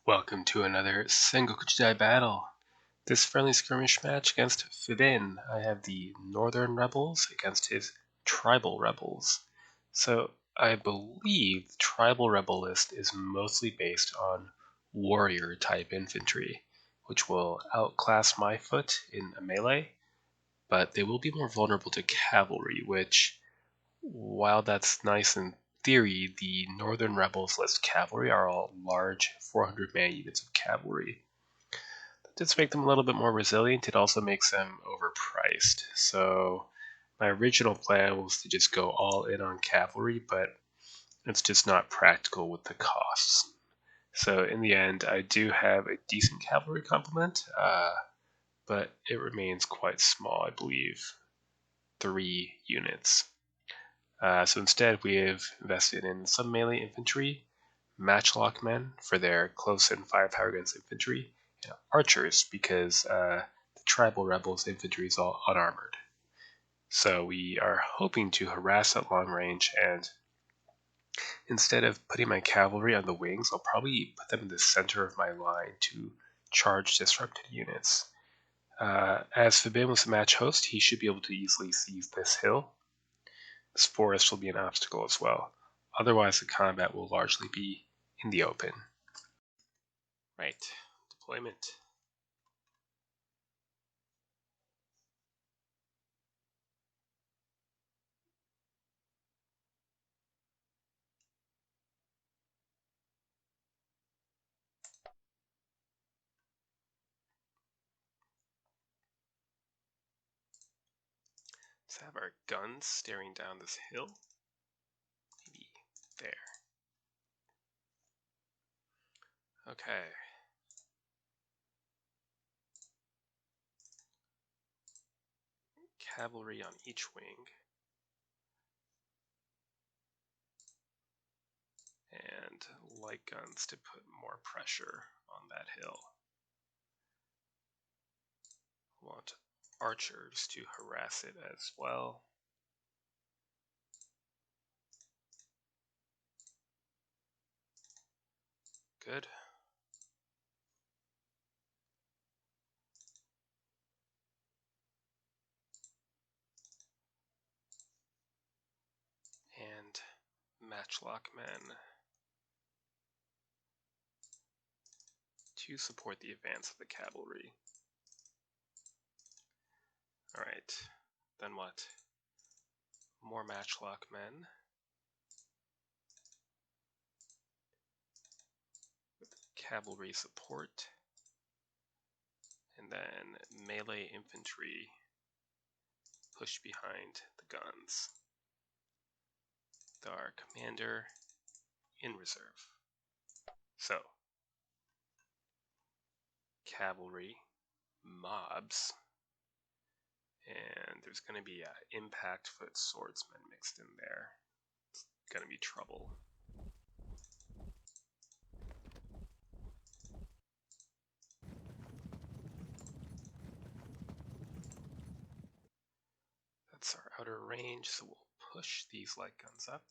Welcome to another Sengoku Jidai battle. This friendly skirmish match against Fibin. I have the Northern Rebels against his Tribal Rebels. So I believe the Tribal Rebel list is mostly based on warrior type infantry, which will outclass my foot in a melee, but they will be more vulnerable to cavalry, which, while that's nice in theory, the Northern Rebels list cavalry are all large 400-man units of cavalry. That does make them a little bit more resilient. It also makes them overpriced. So my original plan was to just go all in on cavalry, but it's just not practical with the costs. So in the end, I do have a decent cavalry complement, but it remains quite small, I believe. 3 units. So instead, we have invested in some melee infantry, matchlock men for their close and firepower against infantry, and archers because the tribal rebels infantry is all unarmored. So we are hoping to harass at long range, and instead of putting my cavalry on the wings, I'll probably put them in the center of my line to charge disrupted units. As Fabin was the match host, he should be able to easily seize this hill. This forest will be an obstacle as well. Otherwise, the combat will largely be in the open. Right, deployment. Let's have our guns staring down this hill. Maybe there. Okay. Cavalry on each wing. And light guns to put more pressure on that hill. Want archers to harass it as well. Good. And matchlock men to support the advance of the cavalry. Alright, then what? More matchlock men. With cavalry support. And then melee infantry push behind the guns. With our commander in reserve. So, cavalry, mobs, and there's going to be impact foot swordsmen mixed in there. It's going to be trouble. That's our outer range, so we'll push these light guns up.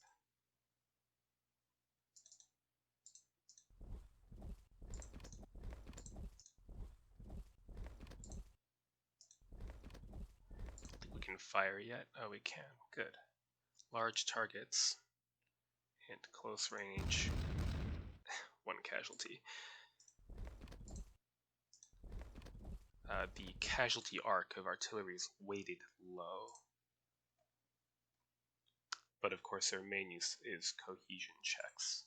Think we can fire yet? Oh, we can. Good. Large targets and close range. 1 casualty. The casualty arc of artillery is weighted low. But of course their main use is cohesion checks.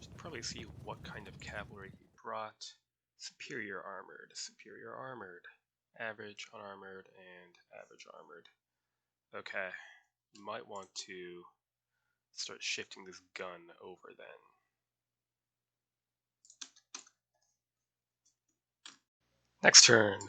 Should probably see what kind of cavalry he brought. Superior armored, average unarmored, and average armored. Okay, you might want to start shifting this gun over then. Next turn.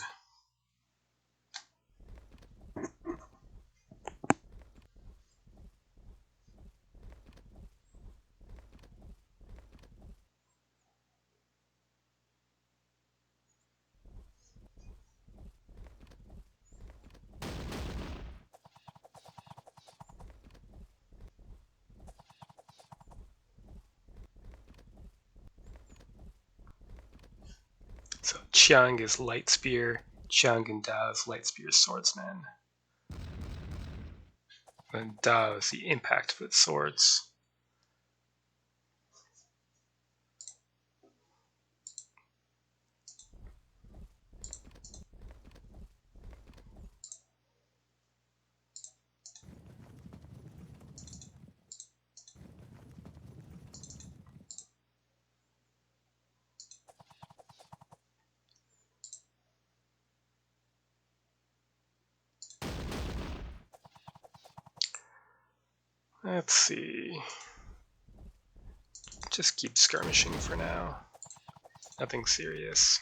Chiang is light spear, Chiang and Dao is light spear swordsman. And Dao is the impact foot swords. Let's see. Just keep skirmishing for now. Nothing serious.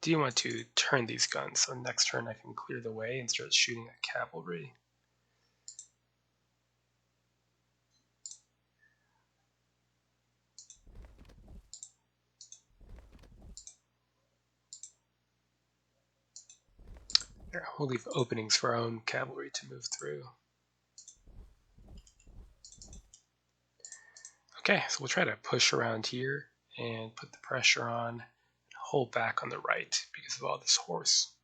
Do you want to turn these guns so next turn I can clear the way and start shooting at cavalry? Here, we'll leave openings for our own cavalry to move through. Okay, so we'll try to push around here and put the pressure on and hold back on the right because of all this horse.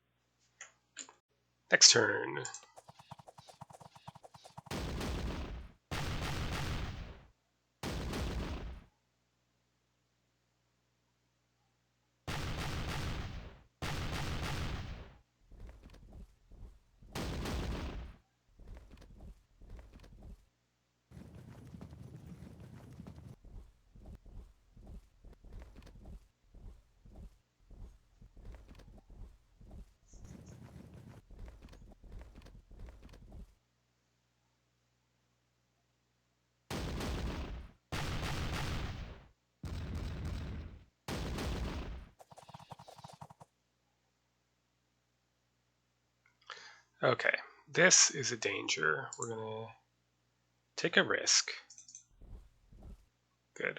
Next turn. Okay, this is a danger. We're gonna take a risk. Good,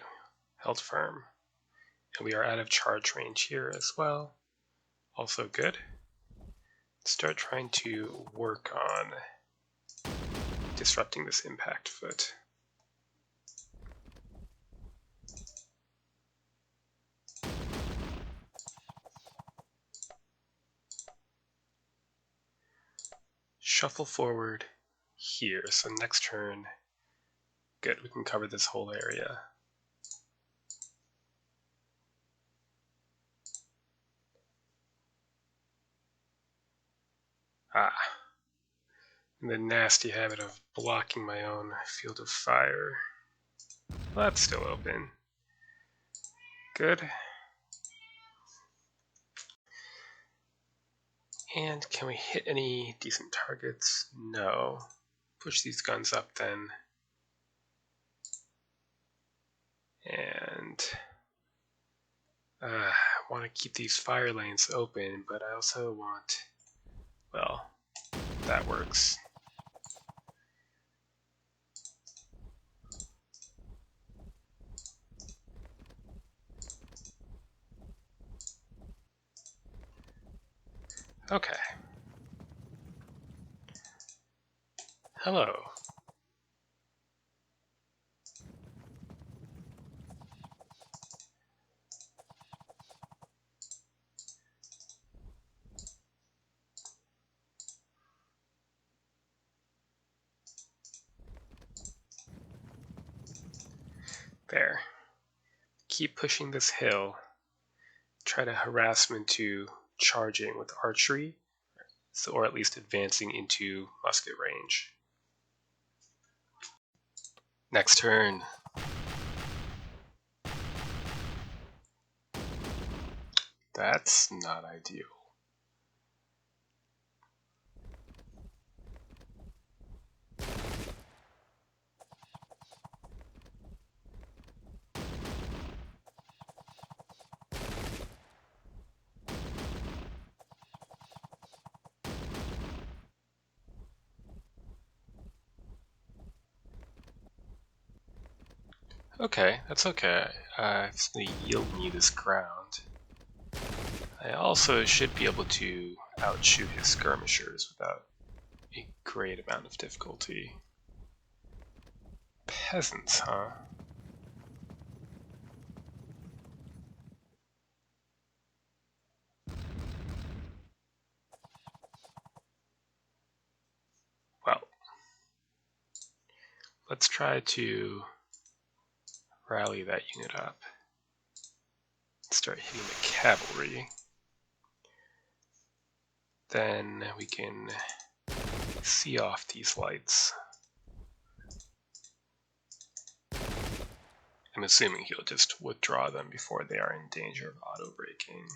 held firm. And we are out of charge range here as well. Also good. Start trying to work on disrupting this impact foot. Shuffle forward here, so next turn, good, we can cover this whole area. And the nasty habit of blocking my own field of fire. Well, that's still open. Good. And can we hit any decent targets? No. Push these guns up then. And I want to keep these fire lanes open, but I also want, well, that works. Okay. Hello. There. Keep pushing this hill. Try to harass him into charging with archery, so, or at least advancing into musket range. Next turn. That's not ideal. Okay, that's okay. It's going to yield me this ground. I also should be able to outshoot his skirmishers without a great amount of difficulty. Peasants, huh? Well, let's try to rally that unit up. Start hitting the cavalry. Then we can see off these lights. I'm assuming he'll just withdraw them before they are in danger of auto-breaking.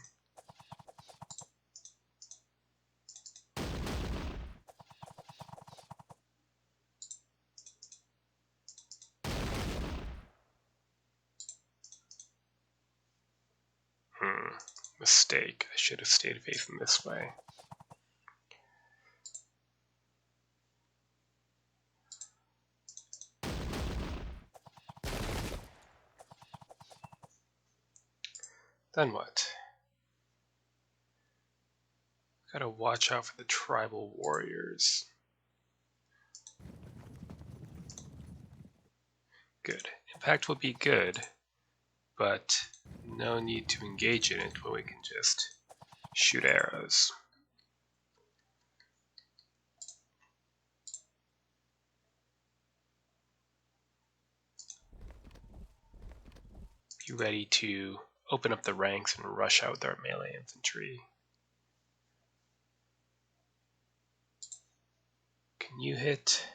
Mistake. I should have stayed facing this way. Then what? Gotta watch out for the tribal warriors. Good. Impact will be good, but no need to engage in it when we can just shoot arrows. Be ready to open up the ranks and rush out with our melee infantry. Can you hit?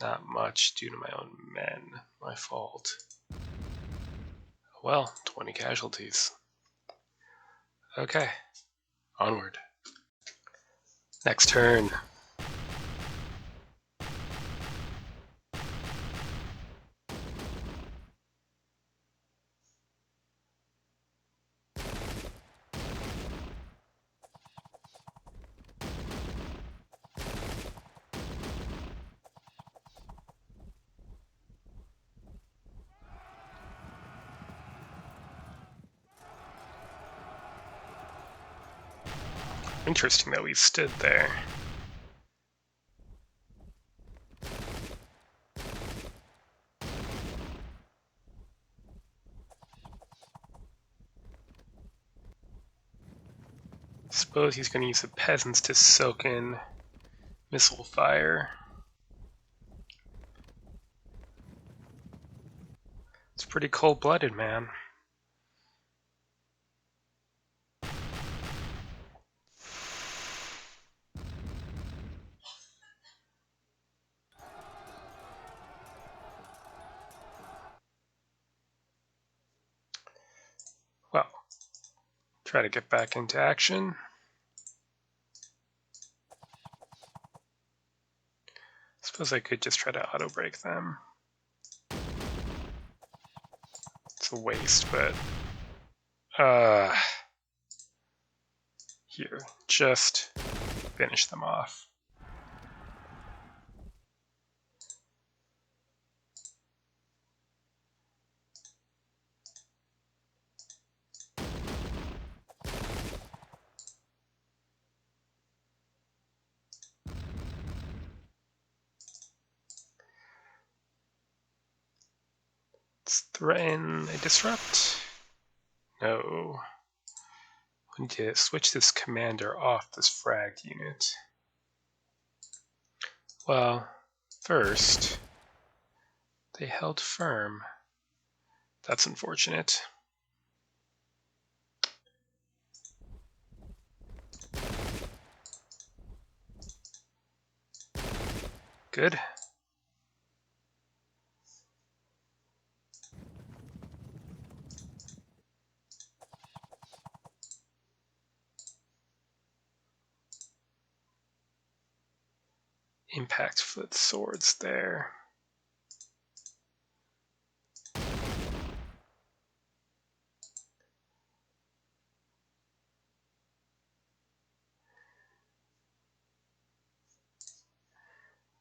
Not much due to my own men. My fault. Well, 20 casualties. Okay, onward. Next turn. Interesting that we stood there. Suppose he's going to use the peasants to soak in missile fire. It's pretty cold-blooded, man. Well, try to get back into action. Suppose I could just try to auto-break them. It's a waste, but... Here, just finish them off. Let's threaten a disrupt. No. We need to switch this commander off this fragged unit. Well, first, they held firm. That's unfortunate. Good. Impact foot swords there.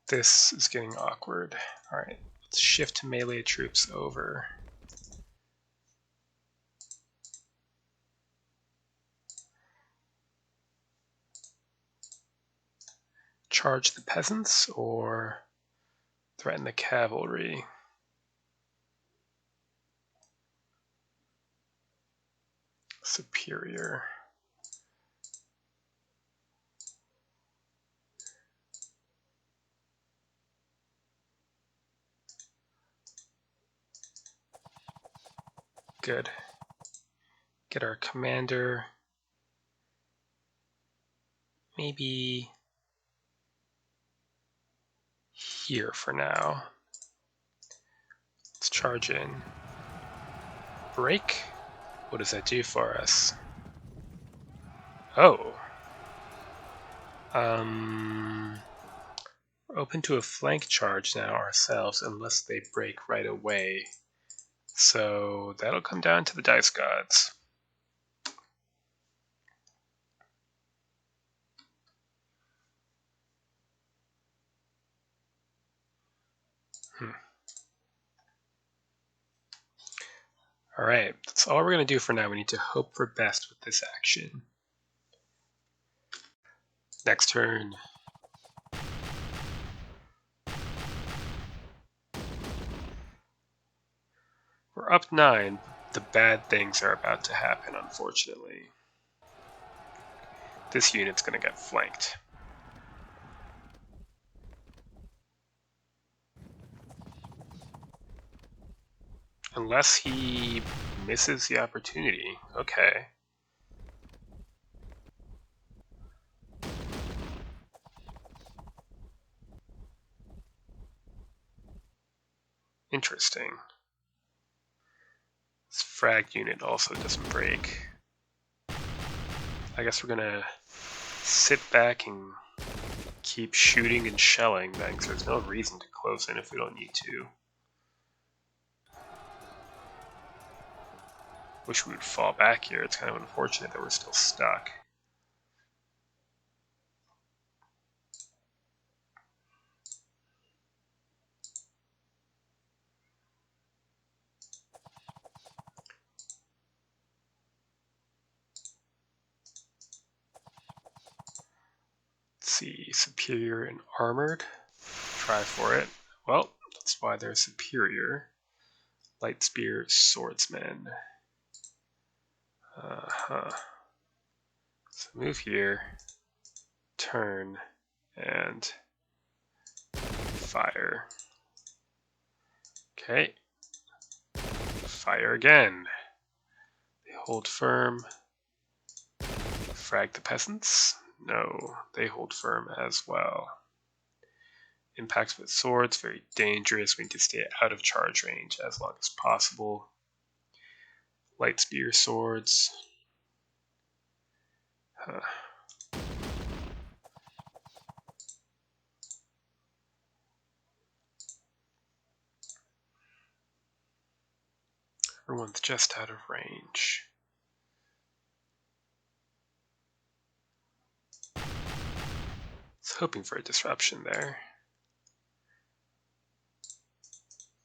This is getting awkward. Alright, let's shift melee troops over. charge the peasants or threaten the cavalry? Superior. Good. Get our commander. Maybe here for now. Let's charge in. Break. What does that do for us? Oh. We're open to a flank charge now ourselves unless they break right away. So that'll come down to the dice gods. Alright, that's all we're going to do for now. We need to hope for best with this action. Next turn. We're up 9. The bad things are about to happen, unfortunately. This unit's going to get flanked. Unless he misses the opportunity. Okay. Interesting. This frag unit also doesn't break. I guess we're gonna sit back and keep shooting and shelling then, because there's no reason to close in if we don't need to. Wish we would fall back here. It's kind of unfortunate that we're still stuck. Let's see, superior and armored. Try for it. Well, that's why they're superior. Light spear swordsman. So move here, turn, and fire. Okay. Fire again. They hold firm. Frag the peasants? No, they hold firm as well. Impacts with swords, very dangerous. We need to stay out of charge range as long as possible. Light spear swords. Everyone's just out of range. I was hoping for a disruption there.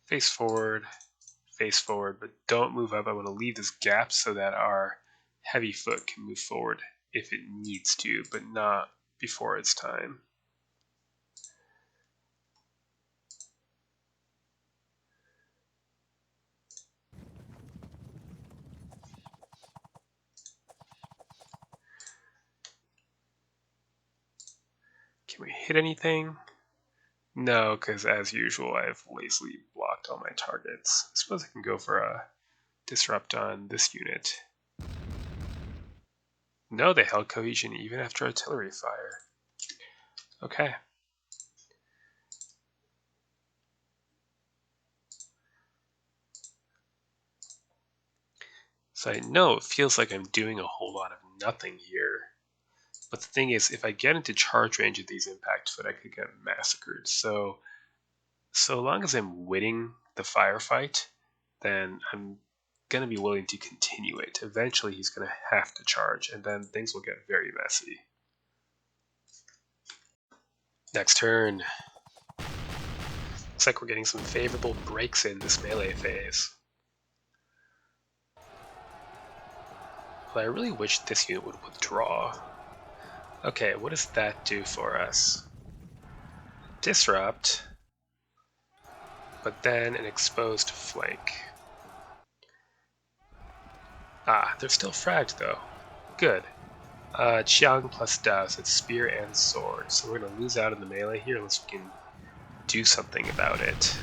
Face forward, but don't move up. I want to leave this gap so that our heavy foot can move forward if it needs to, but not before it's time. Can we hit anything? No, because as usual, I've lazily blocked all my targets. I suppose I can go for a disrupt on this unit. No, they held cohesion even after artillery fire. Okay. So I know it feels like I'm doing a whole lot of nothing here. But the thing is, if I get into charge range of these impact foot, I could get massacred. So long as I'm winning the firefight, then I'm going to be willing to continue it. Eventually, he's going to have to charge, and then things will get very messy. Next turn. Looks like we're getting some favorable breaks in this melee phase. Well, I really wish this unit would withdraw. Okay, what does that do for us? disrupt, but then an exposed flank. Ah, they're still fragged though. Good. Chiang plus Da, so it's spear and sword. So we're going to lose out in the melee here unless we can do something about it.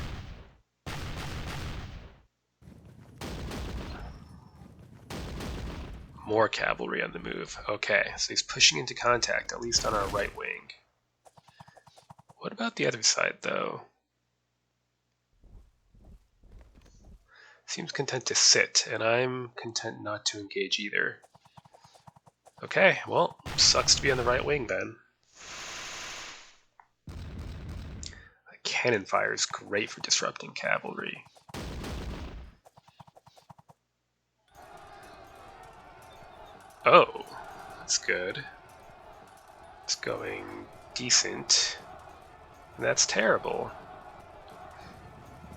More cavalry on the move. Okay, so he's pushing into contact, at least on our right wing. What about the other side, though? Seems content to sit, and I'm content not to engage either. Okay, well, sucks to be on the right wing then. Cannon fire is great for disrupting cavalry. Oh, that's good. It's going decent. And that's terrible.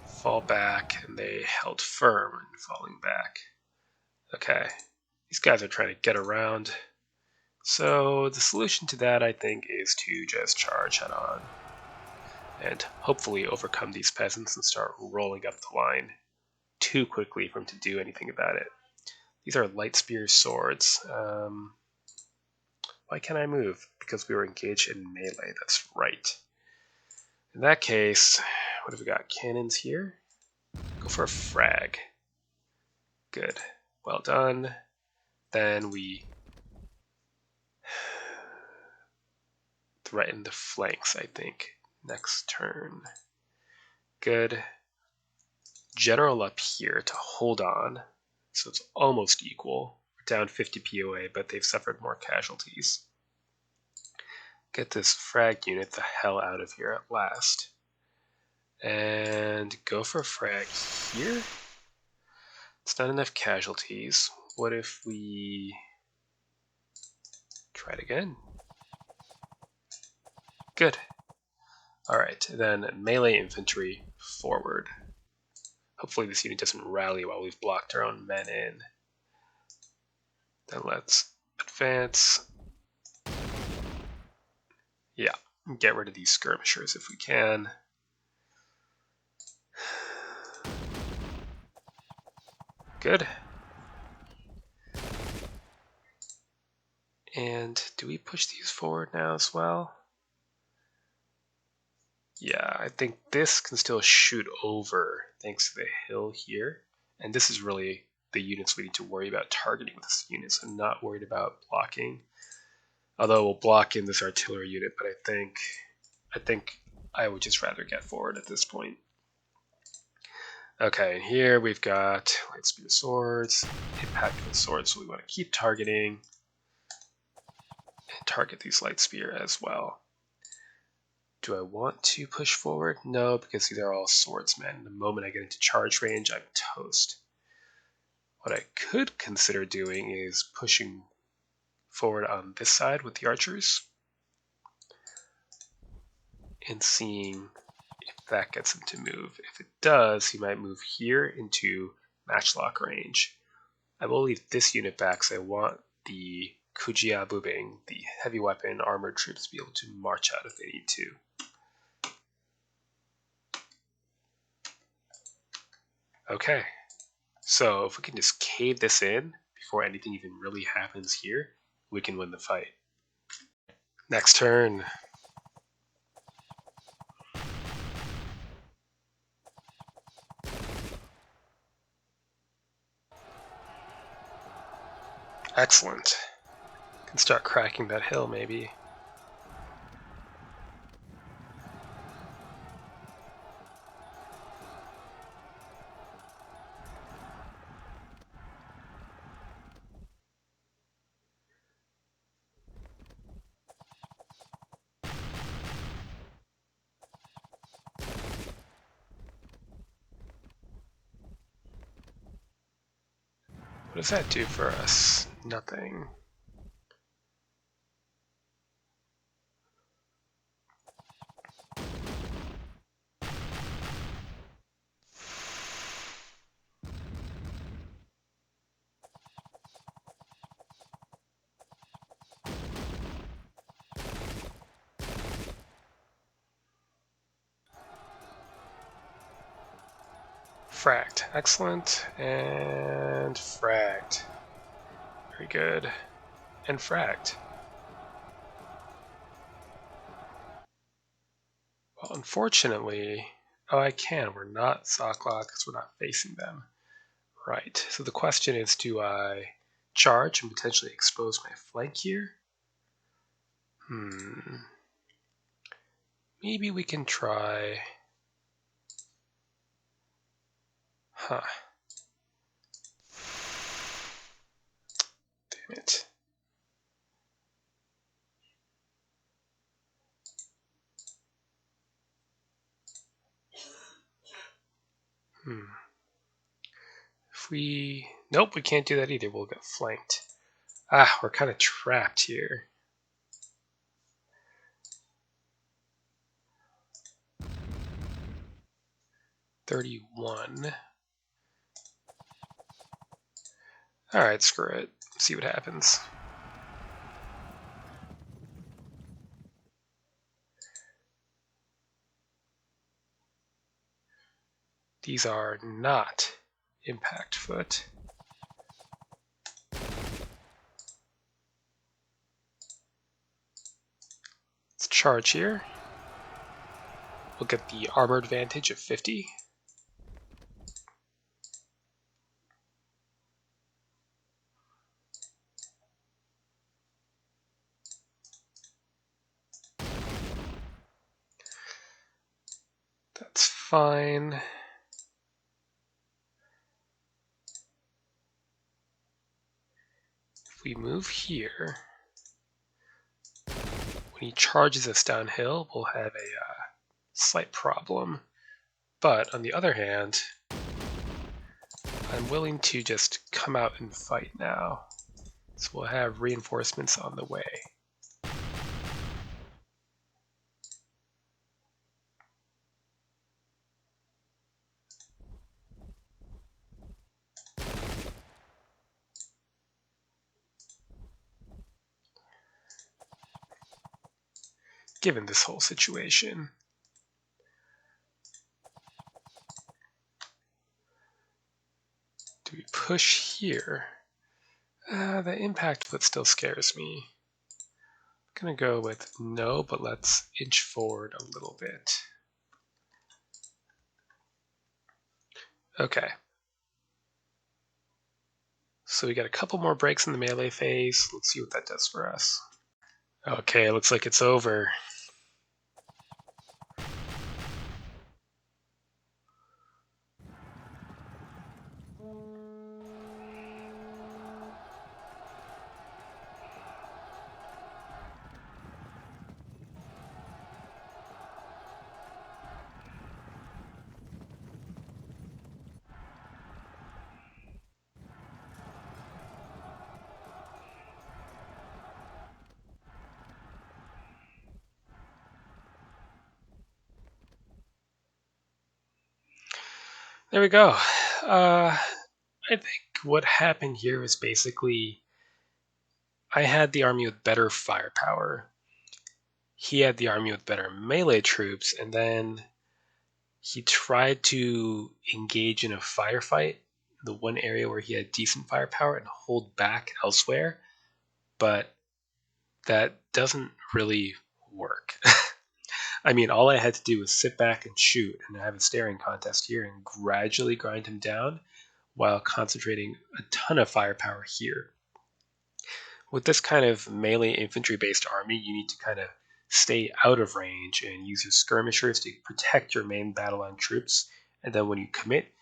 Fall back, and they held firm and falling back. Okay, these guys are trying to get around. So the solution to that, I think, is to just charge head on and hopefully overcome these peasants and start rolling up the line too quickly for him to do anything about it. These are light spear swords. Why can't I move? Because we were engaged in melee, that's right. In that case, what have we got? Cannons here? Go for a frag. Good. Well done. Then we threaten the flanks, I think. Next turn. Good. General up here to hold on. So it's almost equal. We're down 50 POA, but they've suffered more casualties. Get this frag unit the hell out of here at last. And go for a frag here. It's not enough casualties. What if we try it again? Good. Alright, then melee infantry forward. Hopefully this unit doesn't rally while we've blocked our own men in. Then let's advance. Yeah, get rid of these skirmishers if we can. Good. And do we push these forward now as well? Yeah, I think this can still shoot over thanks to the hill here. And this is really the units we need to worry about targeting with this unit, so I'm not worried about blocking. Although we'll block in this artillery unit, but I think I would just rather get forward at this point. Okay, and here we've got light spear swords, impact with swords, so we want to keep targeting and target these light spear as well. Do I want to push forward? No, because these are all swordsmen. The moment I get into charge range, I'm toast. What I could consider doing is pushing forward on this side with the archers and seeing if that gets him to move. If it does, he might move here into matchlock range. I will leave this unit back because I want the Kujia Bubing, the heavy weapon armored troops, to be able to march out if they need to. Okay, so if we can just cave this in before anything even really happens here, we can win the fight. Next turn. Excellent. Can start cracking that hill maybe. What does that do for us? Nothing. Fragged. Excellent. And fragged. Very good. And fragged. Well, unfortunately... Oh, I can. We're not sock locked because we're not facing them. Right. So the question is, do I charge and potentially expose my flank here? Maybe we can try... Huh. Damn it. If we... Nope, we can't do that either. We'll get flanked. Ah, we're kind of trapped here. $31. Alright, screw it. See what happens. These are not impact foot. Let's charge here. We'll get the armor advantage of 50. That's fine. If we move here, when he charges us downhill, we'll have a slight problem. But on the other hand, I'm willing to just come out and fight now. So we'll have reinforcements on the way. Given this whole situation. Do we push here? The impact foot still scares me. I'm gonna go with no, but let's inch forward a little bit. Okay. So we got a couple more breaks in the melee phase. Let's see what that does for us. Okay, looks like it's over. There we go. I think what happened here is basically I had the army with better firepower. He had the army with better melee troops, and then he tried to engage in a firefight, the one area where he had decent firepower, and hold back elsewhere, but that doesn't really work. I mean, all I had to do was sit back and shoot and have a staring contest here and gradually grind him down while concentrating a ton of firepower here. With this kind of melee infantry-based army, you need to kind of stay out of range and use your skirmishers to protect your main battle line troops, and then when you commit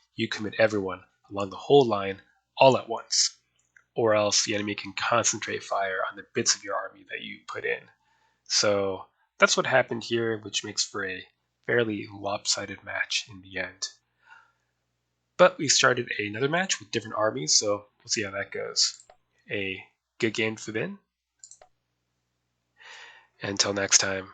everyone along the whole line all at once, or else the enemy can concentrate fire on the bits of your army that you put in. So that's what happened here, which makes for a fairly lopsided match in the end. But we started another match with different armies, so we'll see how that goes. A good game for Ben. Until next time.